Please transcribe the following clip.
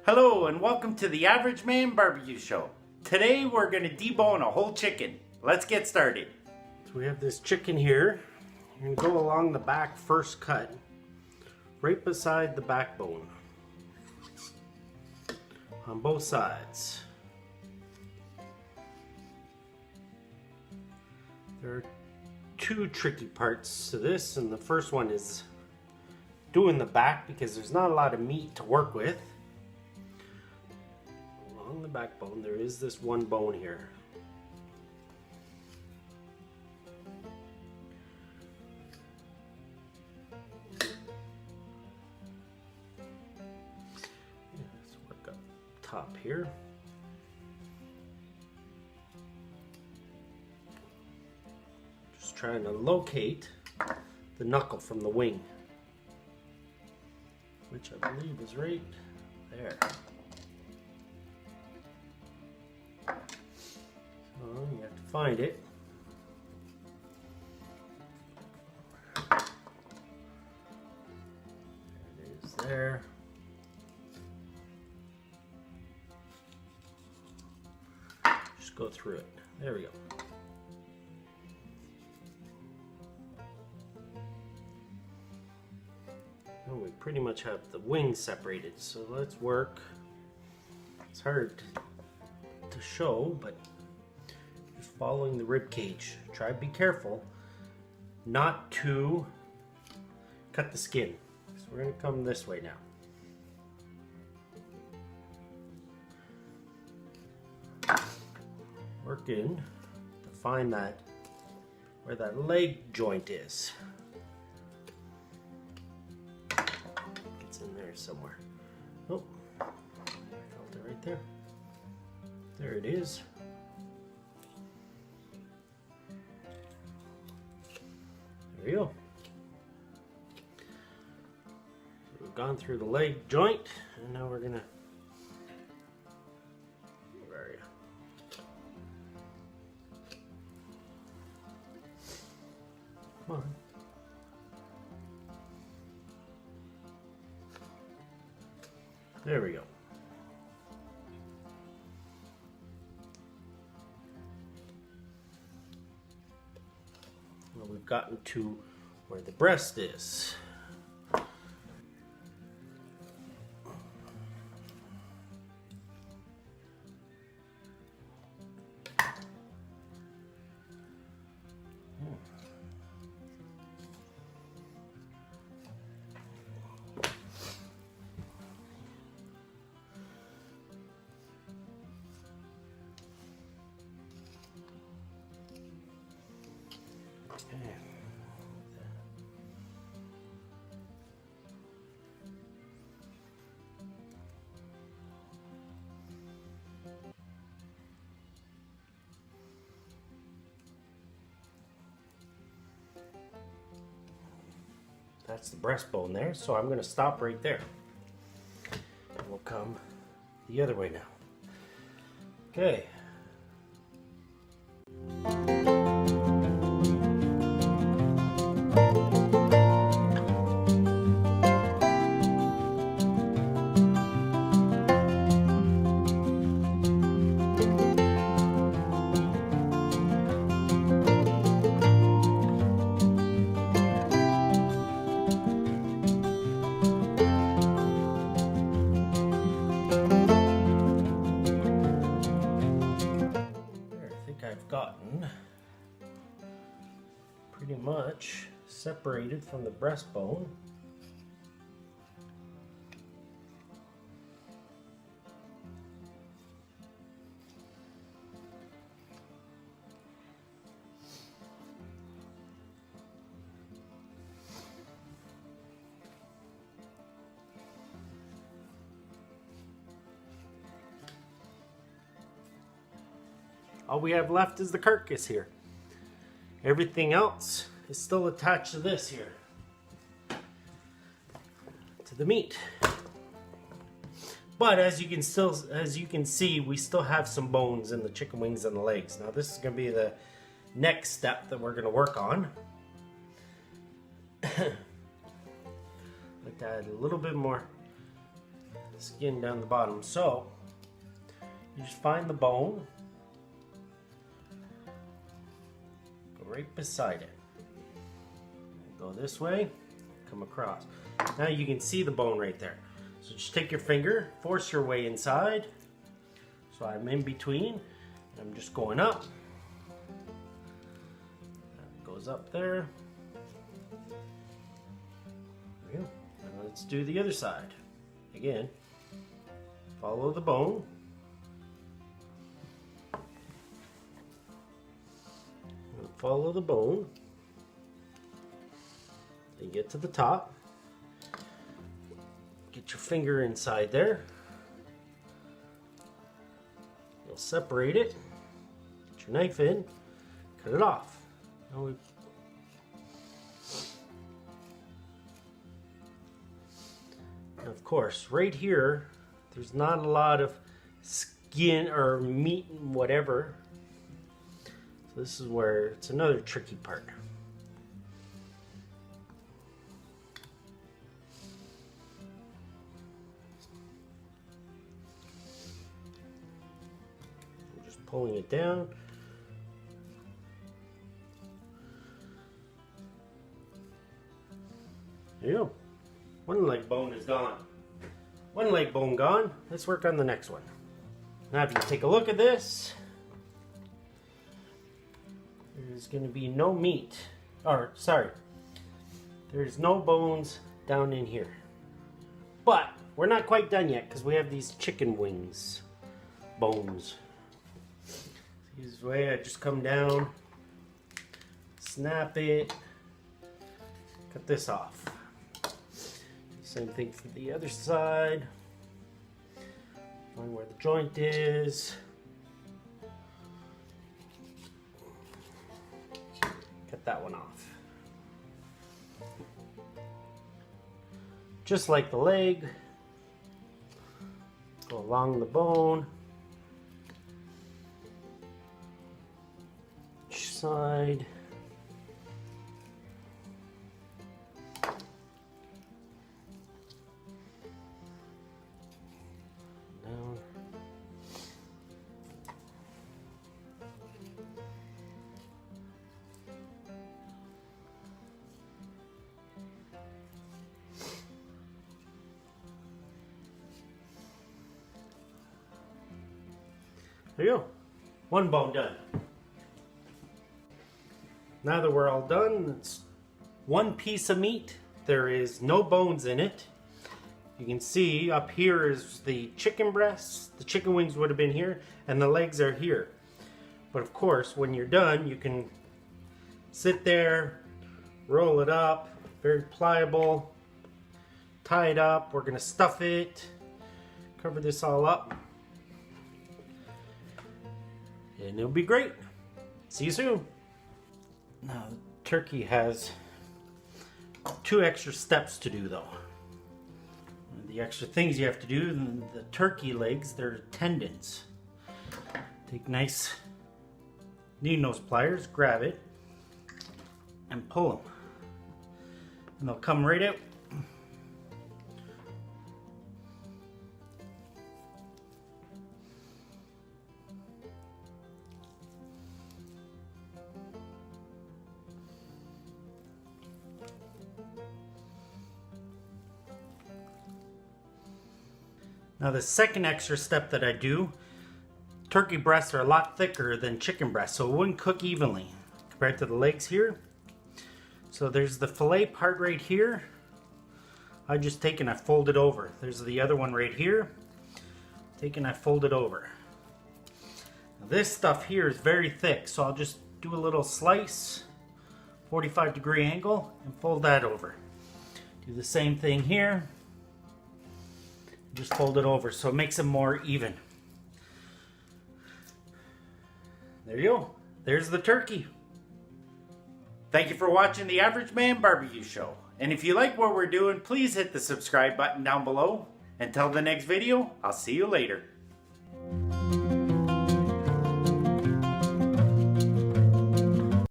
Hello and welcome to the Average Man Barbecue Show. Today we're going to debone a whole chicken. Let's get started. So we have this chicken here. You're going to go along the back first cut, right beside the backbone, on both sides. There are two tricky parts to this, and the first one is doing the back because there's not a lot of meat to work with. Along the backbone there is this one bone here. Let's work up top here. Just trying to locate the knuckle from the wing, which I believe is right there. So you have to find it. There it is there. Just go through it. There we go. And we pretty much have the wings separated, so let's work. It's hard to show, but just following the rib cage. Try to be careful not to cut the skin. So we're going to come this way now. Work in to find that where that leg joint is. It's in there somewhere. Oh, I felt it right there. There it is. There you go. We've gone through the leg joint, and now we're gonna. Where are you? Come on. There we go. Well, we've gotten to where the breast is. That's the breastbone there, so I'm going to stop right there. And we'll come the other way now. Okay. Gotten pretty much separated from the breastbone. All we have left is the carcass here. Everything else is still attached to this here, to the meat. But as you can see, we still have some bones in the chicken wings and the legs. Now this is going to be the next step that we're going to work on. Like to add a little bit more skin down the bottom. So you just find the bone, go right beside it, go this way, come across. Now you can see the bone right there. So just take your finger, force your way inside. So I'm in between, I'm just going up. That goes up there. There we go. Now let's do the other side. Again, follow the bone. Follow the bone. Then get to the top. Get your finger inside there. You'll separate it. Get your knife in. Cut it off. Now and of course, right here, there's not a lot of skin or meat and whatever. So this is where it's another tricky part. I'm just pulling it down. There you go. One leg bone is gone. One leg bone gone. Let's work on the next one. Now if you take a look at this, there's going to be no meat. Or, sorry, there's no bones down in here. But we're not quite done yet because we have these chicken wings bones. This way I just come down, snap it, cut this off. Same thing for the other side. Find where the joint is. Cut that one off. Just like the leg, go along the bone. Each side. There you go. One bone done. Now that we're all done, it's one piece of meat. There is no bones in it. You can see up here is the chicken breasts. The chicken wings would have been here, and the legs are here. But of course, when you're done, you can sit there, roll it up, very pliable, tie it up. We're gonna stuff it, cover this all up. And it'll be great. See you soon. Now, the turkey has 2 extra steps to do though. The extra things you have to do, the turkey legs, they're tendons. Take nice needle nose pliers, grab it, and pull them. And they'll come right out. Now the second extra step that I do, turkey breasts are a lot thicker than chicken breasts, so it wouldn't cook evenly compared to the legs here. So there's the fillet part right here. I just take and I fold it over. There's the other one right here. Take and I fold it over. Now this stuff here is very thick, so I'll just do a little slice, 45-degree angle, and fold that over. Do the same thing here. Just fold it over so it makes it more even. There you go. There's the turkey. Thank you for watching the Average Man Barbecue Show. And if you like what we're doing, please hit the subscribe button down below. Until the next video, I'll see you later.